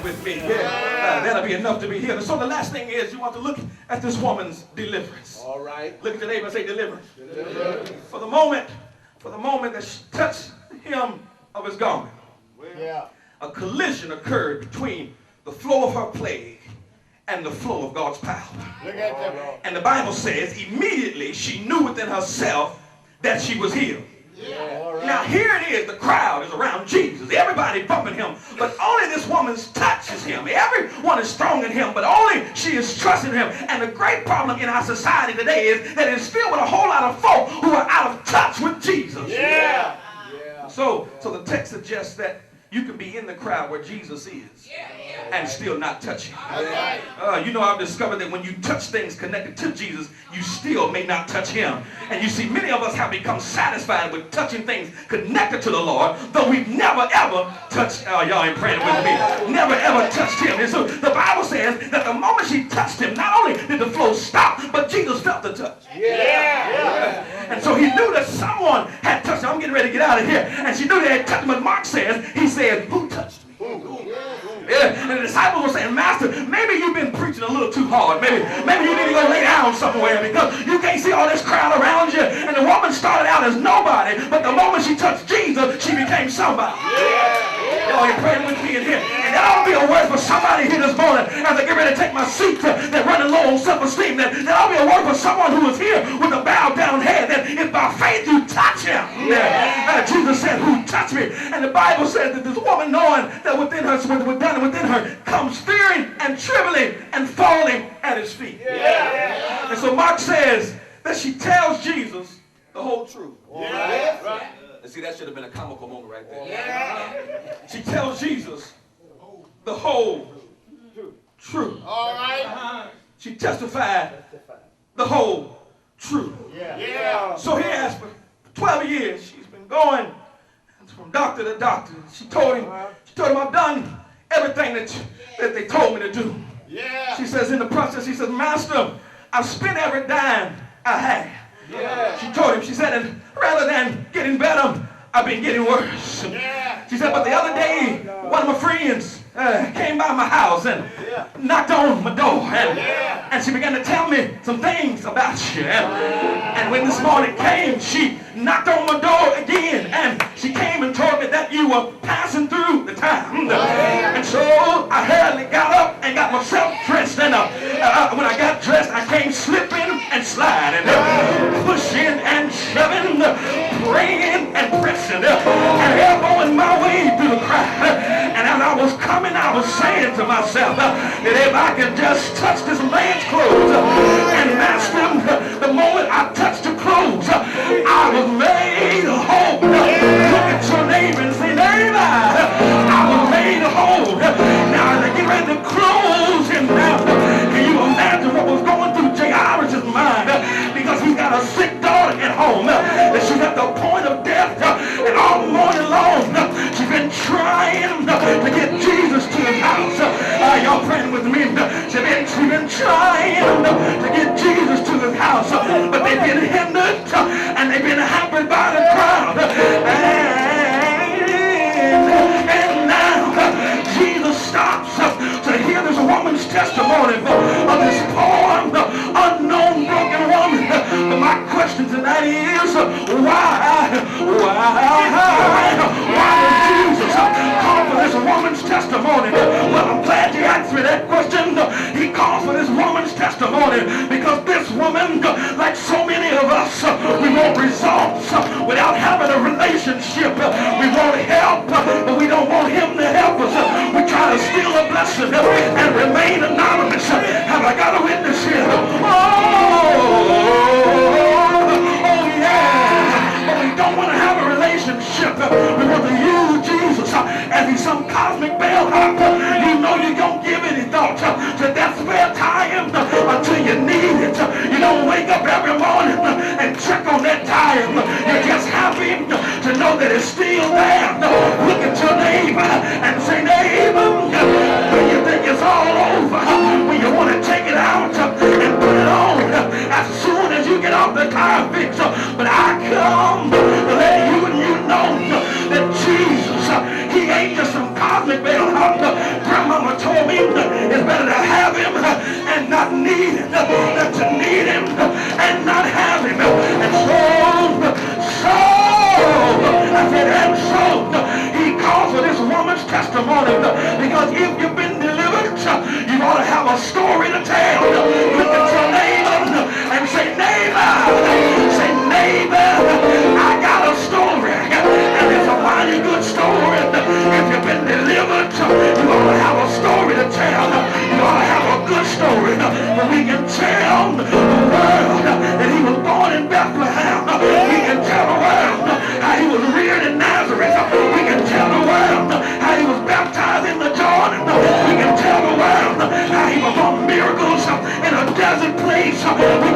with me. That'll be enough to be healed. And so the last thing is you want to look at this woman's deliverance. All right. Look at your neighbor and say deliverance. For the moment that she touched the hem of his garment, a collision occurred between the flow of her plague and the flow of God's power. And the Bible says immediately she knew within herself that she was healed. Now here it is, the crowd is around Jesus, everybody bumping him, but only this woman touches him. Everyone is strong in him, but only she is trusting him. And the great problem in our society today is that it's filled with a whole lot of folk who are out of touch with Jesus. So the text suggests that you can be in the crowd where Jesus is and still not touch him. You know, I've discovered that when you touch things connected to Jesus, you still may not touch him. And you see, many of us have become satisfied with touching things connected to the Lord, though we've never ever touched, y'all ain't praying with me, never ever touched him. And so the Bible says that the moment she touched him, not only did the flow stop, but Jesus felt the touch. And so he knew that someone had touched him. I'm getting ready to get out of here. And she knew they had touched him. But Mark says, he said, who touched me? And the disciples were saying, Master, maybe you've been preaching a little too hard. Maybe you need to go lay down somewhere because you can't see all this crowd around you. And the woman started out as nobody, but the moment she touched Jesus, she became somebody. Y'all ain't praying with me in here. And that ought to be a word for somebody here this morning as I get ready to take my seat that running low on self-esteem. That ought to be a word for someone who is here with a bowed down head. That if by faith you touch him. Jesus said, who touched me? And the Bible says that this woman, knowing that within her, within her comes fearing and trembling and falling at his feet. And so Mark says that she tells Jesus the whole truth. And see, that should have been a comical moment right there. She tells Jesus the whole truth. She testified the whole truth. So here, as for 12 years, she's been going from doctor to doctor. She told him, I've done everything that they told me to do. She says in the process, she says, Master, I've spent every dime I had. She told him, she said, and rather than getting better, I've been getting worse. She said, but the other day, one of my friends came by my house and knocked on my door. And she began to tell me some things about you. And when this morning came, she knocked on my door again. And she came and told me that you were passing through the town. And so I hurriedly got up and got myself dressed. And when I got dressed, I came slipping and sliding, pushing and shoving, praying and pressing, and elbowing my way through the crowd. And as I was coming, I was saying to myself that if I could just touch this man's clothes and master, the moment I touched the clothes, I was made whole. Look at your neighbor and say, neighbor, I was made whole. Now as I get ready to close him down, can you imagine what was going through Jay Irish's mind? Because he's got a sick daughter at home that she's at the point of death, and all morning long she's been trying to get Jesus to his house. Y'all praying with me? She's been trying to get Jesus to his house, but they've been hindered and they've been hampered by the crowd. And now Jesus stops to hear this woman's testimony of this poor, unknown, broken woman. But my question tonight is, why did Jesus call for this woman's testimony? Well, I'm glad you asked me that question. He called for this woman's testimony because this woman, like so many of us, we want results without having a relationship. We want help, but we don't want him to help us. We try to steal a blessing and remain anonymous. Have I got a witness here? Oh yeah. But we don't want to have a relationship. We want to use Jesus as he's some cosmic bellhop. You know you don't give any thought to that spare time until you need it. You don't wake up every morning and check on that time. You're just happy to know that it's still there. Look at your neighbor and say, neighbor, when you think it's all over, when you want to take it out and put it on as soon as you get off the tire fix. But I come to let you and you know that might not have him. And so, I said, and so, he calls for this woman's testimony, because if you've been delivered, you ought to have a story to tell. Look at your neighbor and say, neighbor, I got a story, and it's a mighty good story. If you've been delivered, you ought to have a story to tell. You ought to have a good story where we can tell the world that he was born in Bethlehem. We can tell the world how he was reared in Nazareth. We can tell the world how he was baptized in the Jordan. We can tell the world how he performed miracles in a desert place. We